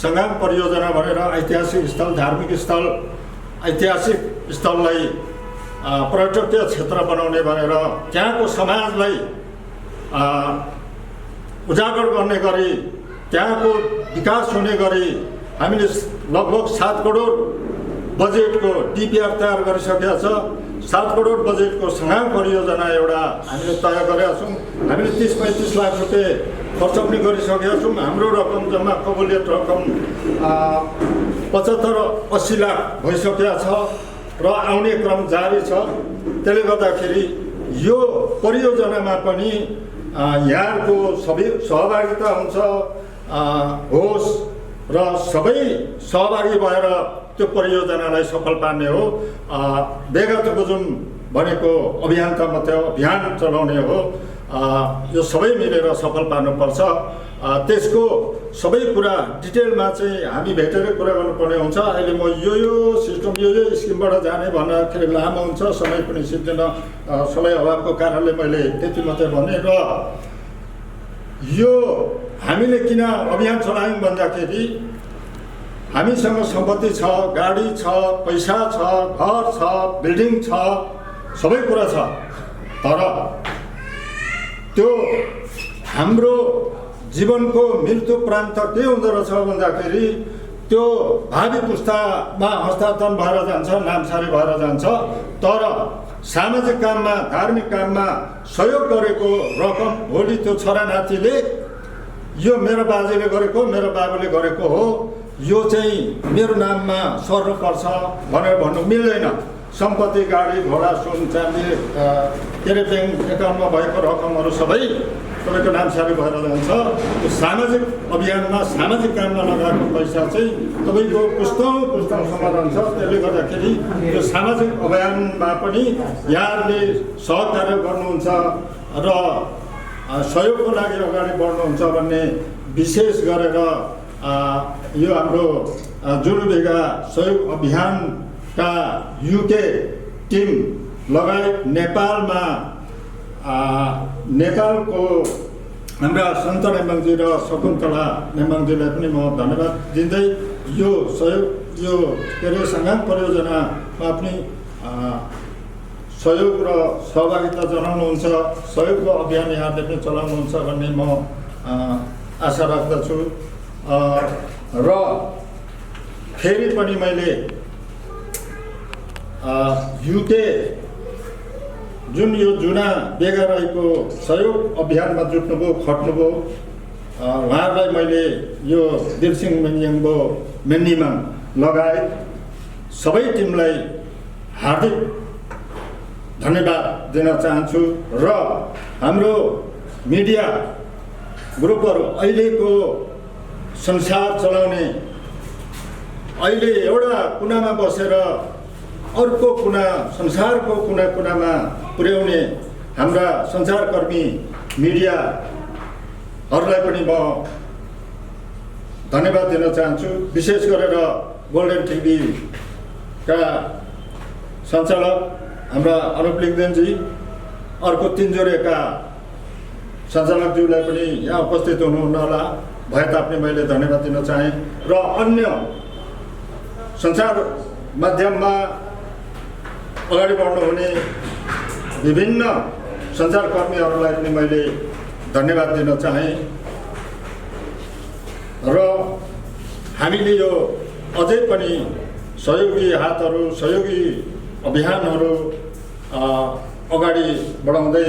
सङ्ग्राम परियोजना भनेर ऐतिहासिक स्थल, धार्मिक स्थल, ऐतिहासिक स्थललाई पर्यटकीय क्षेत्र बनाउने भनेर त्यहाँको समाजलाई उजागर गर्ने गरी, त्यहाँको विकास हुने गरी हामीले लगभग 7 करोड बजेटको डिपिआर तयार गरिसकेका छ। 7 करोड बजेटको सङ्ग्राम परियोजना एउटा हामीले तय गरेका छौँ। हामीले 30-35 लाख रुपियाँ खर्च पनि गरिसकेका छौँ। हाम्रो रकम जम्मा कबुलियत रकम 75-80 लाख भइसकेका छ र आउने क्रम जारी छ। त्यसले गर्दाखेरि यो परियोजनामा पनि यहाँको सबै सहभागिता होस् र सबै सहभागी भएर त्यो परियोजनालाई सफल पार्ने हो। बेगा थोपजुम भनेको अभियान त मात्रै अभियान चलाउने हो। यो सबै मिलेर सफल पार्नुपर्छ। त्यसको सबै कुरा डिटेलमा चाहिँ हामी भेटेर कुरा गर्नुपर्ने हुन्छ। अहिले म यो सिस्टम यो स्किमबाट जाने भन्दाखेरि लामो हुन्छ, समय पनि सिद्धिन, समय अभावको कारणले मैले त्यति मात्रै भने। र यो हामीले किन अभियान चलायौँ भन्दाखेरि हामीसँग सम्पत्ति छ, गाडी छ, पैसा छ, घर छ, बिल्डिङ छ, सबै कुरा छ। तर त्यो हाम्रो जीवनको मृत्युप्रान्त के हुँदो रहेछ भन्दाखेरि त्यो भावी पुस्तामा हस्तान्तरण भएर जान्छ, नामसारी भएर जान्छ। तर सामाजिक काममा, धार्मिक काममा सहयोग गरेको रकम भोलि त्यो छोरा नातिले यो मेरो बाजेले गरेको, मेरो बाबुले गरेको हो, यो चाहिँ मेरो नाममा सर्नुपर्छ भनेर भन्नु मिल्दैन। सम्पत्ति, गाडी घोडा, सुन चाँदी, के अरे ब्याङ्क एकाउन्टमा भएको रकमहरू सबै तपाईँको नामसारी भएर जान्छ। त्यो सामाजिक अभियानमा, सामाजिक काममा लगाएको पैसा चाहिँ तपाईँको पुस्तौँसम्म रहन्छ। त्यसले गर्दाखेरि यो सामाजिक अभियानमा पनि यहाँहरूले सहकार्य गर्नुहुन्छ र सहयोगको लागि अगाडि बढ्नुहुन्छ भन्ने विशेष गरेर यो हाम्रो जुनुबेगा सहयोग अभियानका युके टिम लगायत नेपालको हाम्रा सन्त नेमाङजी र शकुन्तला नेमाङजीलाई पनि म धन्यवाद दिँदै यो सहयोग, यो के अरे सङ्ग्राम परियोजनामा पनि सहयोग र सहभागिता जनाउनुहुन्छ, सहयोगको अभियान यहाँले पनि चलाउनुहुन्छ भन्ने म आशा राख्दछु। र फेरि पनि मैले युके जुन यो जुना बेगा रहेको सहयोग अभियानमा जुट्नुभयो, खट्नुभयो, उहाँहरूलाई मैले यो दिलसिङ मेन्जिङबो मेन्निमा लगायत सबै टिमलाई हार्दिक धन्यवाद दिन चाहन्छु। र हाम्रो मिडिया ग्रुपहरू अहिलेको संसार चलाउने, अहिले एउटा कुनामा बसेर अर्को कुना, संसारको कुनामा पुर्याउने हाम्रा सञ्चारकर्मी मिडियाहरूलाई पनि म धन्यवाद दिन चाहन्छु। विशेष गरेर गोल्डन टिभीका सञ्चालक हाम्रा अनुप लिङ्गदेनजी, अर्को तिनजोरेका सञ्चालकज्यूलाई पनि यहाँ उपस्थित हुनुहुन्न होला, भए तापनि मैले धन्यवाद दिन चाहेँ। र अन्य सञ्चार माध्यममा अगाडि बढ्नुहुने विभिन्न सञ्चारकर्मीहरूलाई पनि मैले धन्यवाद दिन चाहेँ। र हामीले यो अझै पनि सहयोगी हातहरू, सहयोगी अभियानहरू अगाडि बढाउँदै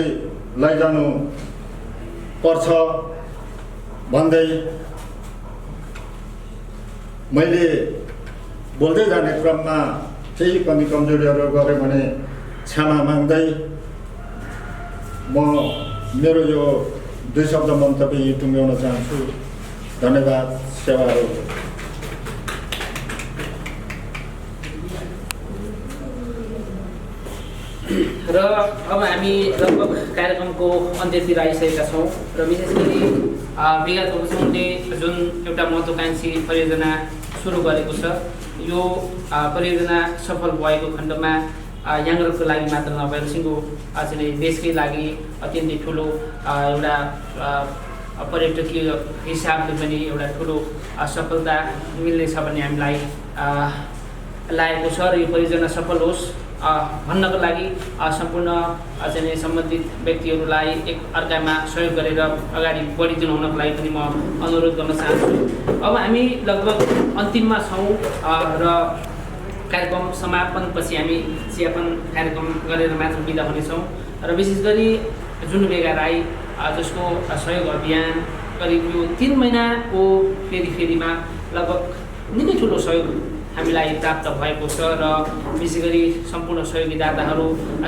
लैजानु पर्छ भन्दै मैले बोल्दै जाने क्रममा केही कमी कमजोरीहरू गरेँ भने क्षमा माग्दै म मेरो यो 2 शब्द मन्तव्य यही टुङ्ग्याउन चाहन्छु। धन्यवाद। सेवाहरू। र अब हामी लगभग कार्यक्रमको अन्त्यतिर आइसकेका छौँ र विशेष गरी विगत वर्षले जुन एउटा महत्त्वकाङ्क्षी परियोजना सुरु गरेको छ, यो परियोजना सफल भएको खण्डमा याङ्ग्रोको लागि मात्र नभएर सिङ्गो चाहिँ देशकै लागि अत्यन्तै ठुलो एउटा पर्यटकीय हिसाबले पनि एउटा ठुलो सफलता मिल्नेछ भन्ने हामीलाई लागेको छ। र यो परियोजना सफल होस् भन्नको लागि सम्पूर्ण चाहिँ सम्बन्धित व्यक्तिहरूलाई एक अर्कामा सहयोग गरेर अगाडि बढिदिनु हुनको लागि पनि म अनुरोध गर्न चाहन्छु। अब हामी लगभग अन्तिममा छौँ र कार्यक्रम समापनपछि हामी चियापान कार्यक्रम गरेर मात्र बिदा हुनेछौँ। र विशेष गरी जुनु बेगा राई जसको सहयोग अभियान करिब यो 3 महिनाको फेरिमा लगभग निकै ठुलो सहयोग हामीलाई प्राप्त भएको छ। र विशेष गरी सम्पूर्ण सहयोगीदाताहरू,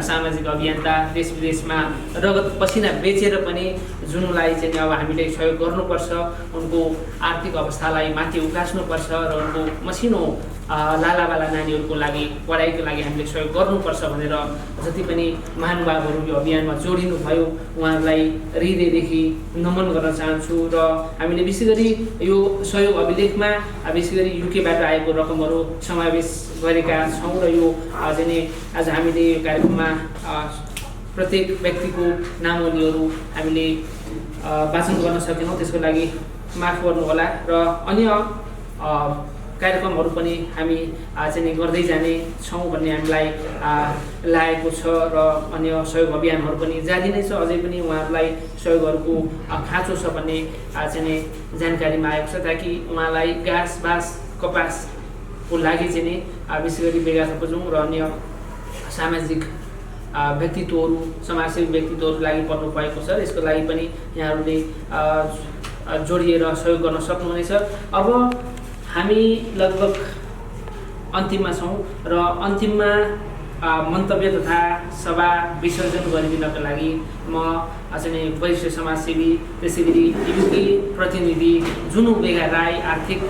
सामाजिक अभियन्ता, देश विदेशमा रगत पसिना बेचेर पनि जुनुलाई चाहिँ अब हामीले सहयोग गर्नुपर्छ, उनको आर्थिक अवस्थालाई माथि उकास्नुपर्छ र उनको मसिनो लालाबाला नानीहरूको लागि पढाइको लागि हामीले सहयोग गर्नुपर्छ भनेर जति पनि महानुभावहरू यो अभियानमा जोडिनु भयो उहाँहरूलाई हृदयदेखि नमन गर्न चाहन्छु। र हामीले विशेष गरी यो सहयोग अभिलेखमा विशेष गरी युकेबाट आएको रकमहरू समावेश गरेका छौँ र यो आज हामीले यो कार्यक्रममा प्रत्येक व्यक्तिको नामवलीहरू हामीले वाचन गर्न सकेनौँ, त्यसको लागि माफ गर्नुहोला। र अन्य कार्यक्रमहरू पनि हामी चाहिँ गर्दै जाने छौँ भन्ने हामीलाई लागेको छ र अन्य सहयोग अभियानहरू पनि जारी नै छ। अझै पनि उहाँहरूलाई सहयोगहरूको खाँचो छ भन्ने चाहिँ जानकारीमा आएको छ, ताकि उहाँलाई घाँस बाँस कपासको लागि चाहिँ विशेष गरी बेगा थपजौँ र अन्य सामाजिक व्यक्तित्वहरू, समाजसेवी व्यक्तित्वहरू लागि पर्नु भएको छ। यसको लागि पनि यहाँहरूले जोडिएर सहयोग गर्न सक्नुहुनेछ। अब हामी लगभग अन्तिममा छौँ र अन्तिममा मन्तव्य तथा सभा विसर्जन गरिदिनको लागि म चाहिँ वरिष्ठ समाजसेवी, त्यसै गरी युके प्रतिनिधि जुनु बेगा राई आर्थिक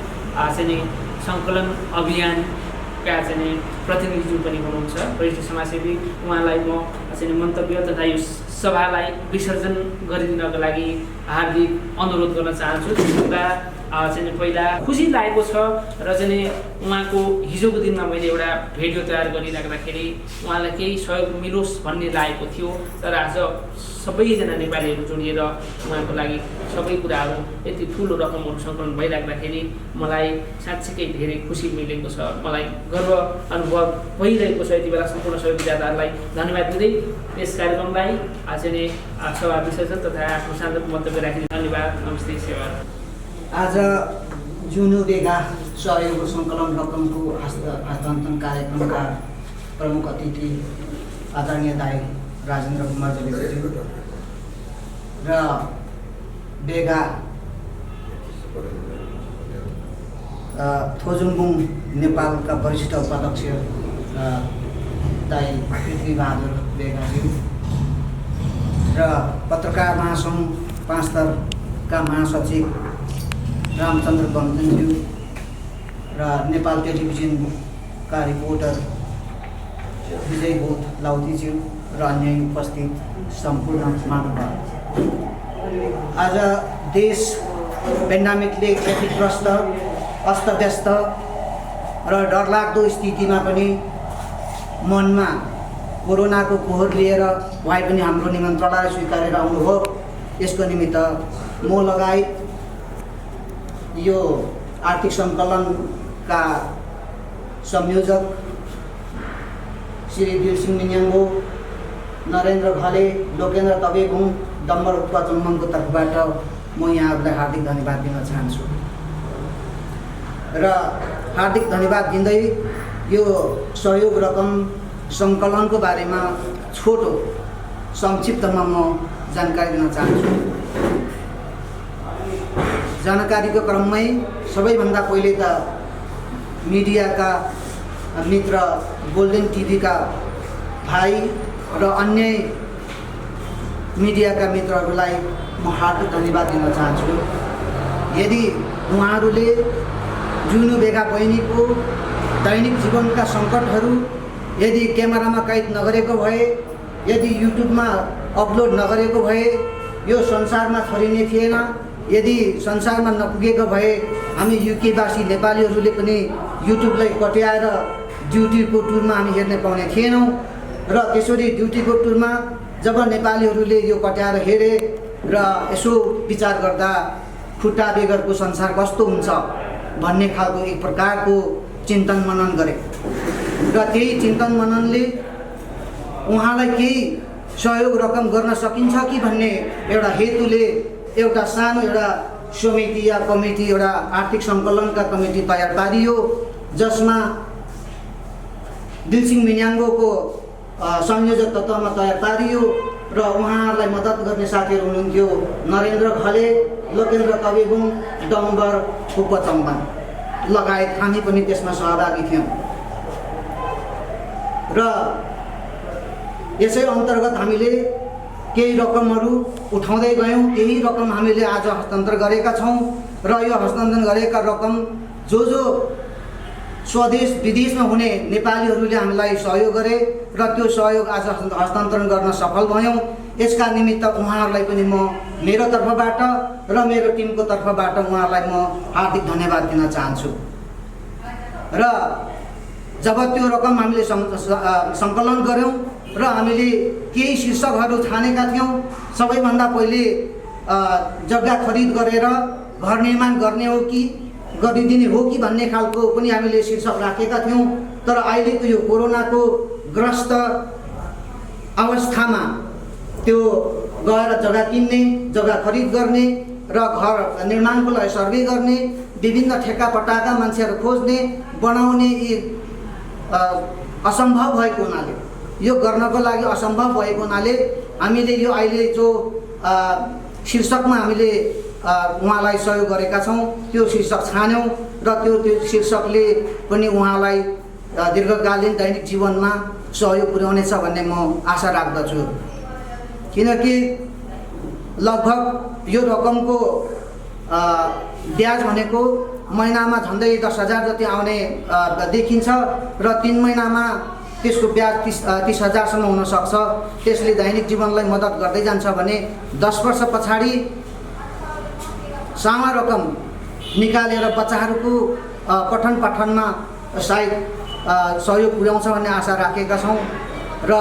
चाहिँ सङ्कलन अभियानका चाहिँ प्रतिनिधि पनि हुनुहुन्छ, वरिष्ठ समाजसेवी, उहाँलाई म चाहिँ मन्तव्य तथा यो सभालाई विसर्जन गरिदिनको लागि हार्दिक अनुरोध गर्न चाहन्छु। त्यसमा चाहिँ पहिला खुसी लागेको छ र चाहिँ उहाँको हिजोको दिनमा मैले एउटा भिडियो तयार गरिराख्दाखेरि उहाँलाई केही सहयोग मिलोस् भन्ने लागेको थियो, तर आज सबैजना नेपालीहरू जोडिएर उहाँको लागि सबै कुराहरू यति ठुलो रकमहरू सङ्कलन भइराख्दाखेरि मलाई साँच्चीकै धेरै खुसी मिलेको छ, मलाई गर्व अनुभव भइरहेको छ। यति बेला सम्पूर्ण सहयोगीदाताहरूलाई धन्यवाद दिँदै यस कार्यक्रमलाई चाहिँ सभा विसर्जन तथा आफ्नो शान्त मन्तव्य राखिदिनु धन्यवाद। नमस्ते। सेवा। आज जुनु बेगा सहयोग सङ्कलन रकमको हस्तान्तरण कार्यक्रमका प्रमुख अतिथि आदरणीय दाई राजेन्द्र कुमार जलेज्यू र बेगा थोजुङबुङ नेपालका वरिष्ठ उपाध्यक्ष दाई पृथ्वीबहादुर बेगाज्यू र पत्रकार महासङ्घ 5 स्तरका महासचिव रामचन्द्र बन्जनज्यू र नेपाल टेलिभिजनका रिपोर्टर विजय बोध लाउतीज्यू र अन्य उपस्थित सम्पूर्ण महानुभाव, आज देश पेन्डामिकले क्षतिग्रस्त अस्तव्यस्त र डरलाग्दो स्थितिमा पनि मनमा कोरोनाको कोहर लिएर उहाँ पनि हाम्रो निमन्त्रणालाई स्वीकारेर आउनुभयो। यसको निमित्त म लगायत यो आर्थिक सङ्कलनका संयोजक श्री दिलसिंह मिन्याङ्गो, नरेन्द्र घले, लोकेन्द्र तबेगुङ, डम्बर उत्पा चम्मनको तर्फबाट म यहाँहरूलाई हार्दिक धन्यवाद दिन चाहन्छु। र हार्दिक धन्यवाद दिँदै यो सहयोग रकम सङ्कलनको बारेमा छोटो संक्षिप्तमा म जानकारी दिन चाहन्छु। जानकारीको क्रममै सबैभन्दा पहिले त मिडियाका मित्र गोल्डन टिभीका भाइ र अन्य मिडियाका मित्रहरूलाई म हार्दिक धन्यवाद दिन चाहन्छु। यदि उहाँहरूले जुनु बेगा बहिनीको दैनिक जीवनका सङ्कटहरू यदि क्यामेरामा कैद नगरेको भए, यदि युट्युबमा अपलोड नगरेको भए यो संसारमा छरिने थिएन। यदि संसारमा नपुगेको भए हामी युकेवासी नेपालीहरूले पनि युट्युबलाई कट्याएर ड्युटीको टुरमा हामी हेर्न पाउने थिएनौँ। र त्यसरी ड्युटीको टुरमा जब नेपालीहरूले यो कट्याएर हेरे र यसो विचार गर्दा खुट्टा बेगरको संसार कस्तो हुन्छ भन्ने खालको एक प्रकारको चिन्तन मनन गरे। र त्यही चिन्तन मननले उहाँलाई केही सहयोग रकम गर्न सकिन्छ कि भन्ने एउटा हेतुले एउटा सानो एउटा समिति या कमिटी, एउटा आर्थिक सङ्कलनका कमिटी तयार पारियो, जसमा दिलसिंह मिन्याङ्गोको संयोजक तत्त्वमा तयार पारियो र उहाँहरूलाई मद्दत गर्ने साथीहरू हुनुहुन्थ्यो नरेन्द्र घले, लोकेन्द्र तबेगुङ, डम्बर उपचम्बन लगायत हामी पनि त्यसमा सहभागी थियौँ। र यसै अन्तर्गत हामीले केही रकमहरू उठाउँदै गयौँ। त्यही रकम हामीले आज हस्तान्तरण गरेका छौँ र यो हस्तान्तरण गरेका रकम जो स्वदेश विदेशमा हुने नेपालीहरूले हामीलाई सहयोग गरे र त्यो सहयोग आज हस्तान्तरण गर्न सफल भयौँ। यसका निमित्त उहाँहरूलाई पनि म मेरो तर्फबाट र मेरो टिमको तर्फबाट उहाँहरूलाई म हार्दिक धन्यवाद दिन चाहन्छु। र जब त्यो रकम हामीले सङ्कलन गऱ्यौँ र हामीले केही शीर्षकहरू छानेका थियौँ। सबैभन्दा पहिले जग्गा खरिद गरेर घर निर्माण गर्ने हो कि गरिदिने हो कि भन्ने खालको पनि हामीले शीर्षक राखेका थियौँ। तर अहिलेको यो कोरोनाको ग्रस्त अवस्थामा त्यो गएर जग्गा किन्ने, जग्गा खरिद गर्ने र घर निर्माणको लागि सर्वे गर्ने, विभिन्न ठेक्का पट्टाका मान्छेहरू खोज्ने बनाउने यी असम्भव भएको हुनाले, यो गर्नको लागि असम्भव भएको हुनाले हामीले यो अहिले जो शीर्षकमा हामीले उहाँलाई सहयोग गरेका छौँ त्यो शीर्षक छान्यौँ र त्यो शीर्षकले पनि उहाँलाई दीर्घकालीन दैनिक जीवनमा सहयोग पुर्याउनेछ भन्ने म आशा राख्दछु। किनकि लगभग यो रकमको ब्याज भनेको महिनामा झन्डै 10,000 जति आउने देखिन्छ र 3 महिनामा त्यसको ब्याज 30,000सम्म हुनसक्छ। त्यसले दैनिक जीवनलाई मद्दत गर्दै जान्छ भने 10 वर्ष पछाडि सानो रकम निकालेर बच्चाहरूको पठन पाठनमा सायद सहयोग पुर्याउँछ भन्ने आशा राखेका छौँ। र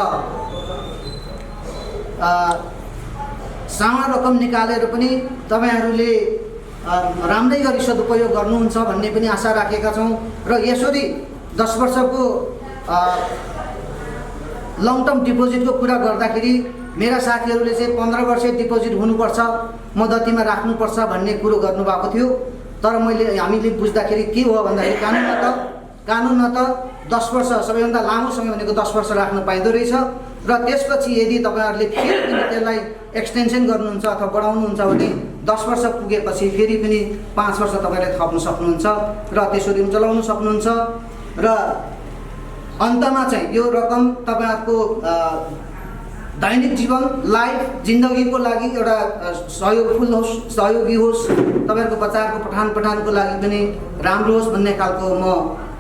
सानो रकम निकालेर पनि तपाईँहरूले राम्रै गरी सदुपयोग गर्नुहुन्छ भन्ने पनि आशा राखेका छौँ। र यसरी 10 वर्षको लङ टर्म डिपोजिटको कुरा गर्दाखेरि मेरा साथीहरूले चाहिँ 15 वर्ष डिपोजिट हुनुपर्छ, मद्दतीमा राख्नुपर्छ भन्ने कुरो गर्नुभएको थियो। तर हामीले बुझ्दाखेरि के हो भन्दाखेरि कानुनमा त 10 वर्ष सबैभन्दा लामो समय भनेको 10 वर्ष राख्न पाइँदो रहेछ। र त्यसपछि यदि तपाईँहरूले फेरि पनि त्यसलाई एक्सटेन्सन गर्नुहुन्छ अथवा बढाउनुहुन्छ भने 10 वर्ष पुगेपछि फेरि पनि 5 वर्ष तपाईँले थप्न सक्नुहुन्छ र त्यसरी पनि चलाउन सक्नुहुन्छ। र अन्तमा चाहिँ यो रकम तपाईँहरूको दैनिक जीवन लाइफ जिन्दगीको लागि एउटा सहयोगी होस्, तपाईँहरूको बच्चाहरूको पठानको लागि पनि राम्रो होस् भन्ने खालको म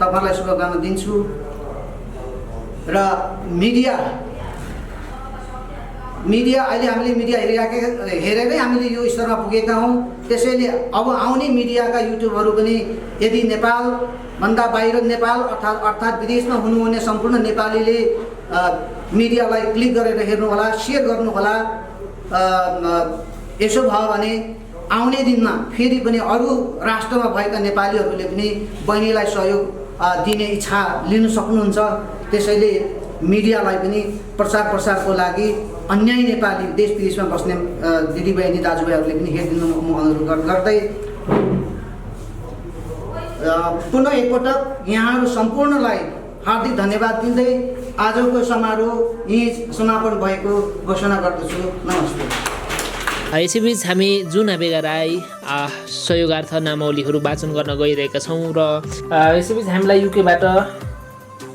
तपाईँलाई शुभकामना दिन्छु। र मिडिया मिडिया अहिले हामीले मिडिया हेरेरै हामीले यो स्तरमा पुगेका हौँ। त्यसैले अब आउने मिडियाका युट्युबहरू पनि यदि नेपालभन्दा बाहिर नेपाल अर्थात् विदेशमा हुनुहुने सम्पूर्ण नेपालीले मिडियालाई क्लिक गरेर हेर्नुहोला, सेयर गर्नुहोला। यसो भयो भने आउने दिनमा फेरि पनि अरू राष्ट्रमा भएका नेपालीहरूले पनि बहिनीलाई सहयोग दिने इच्छा लिन सक्नुहुन्छ। त्यसैले मिडियालाई पनि प्रसारको लागि अन्य नेपाली देश विदेशमा बस्ने दिदीबहिनी दाजुभाइहरूले पनि हेरिदिनु म अनुरोध गर्दै पुनः एकपटक यहाँहरू सम्पूर्णलाई हार्दिक धन्यवाद दिँदै आजको समारोह यहीँ समापन भएको घोषणा गर्दछु। नमस्ते। यसैबीच हामी जुना बेगा राई सहयोगार्थ नामावलीहरू वाचन गर्न गइरहेका छौँ र यसैबीच हामीलाई युकेबाट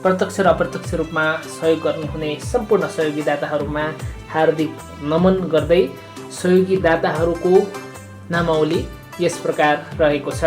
प्रत्यक्ष र अप्रत्यक्ष रूपमा सहयोग गर्नुहुने सम्पूर्ण सहयोगी दाताहरूमा हार्दिक नमन गर्दै सहयोगी दाताहरूको नामावली यस प्रकार रहेको छ।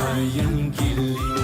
Ayang giling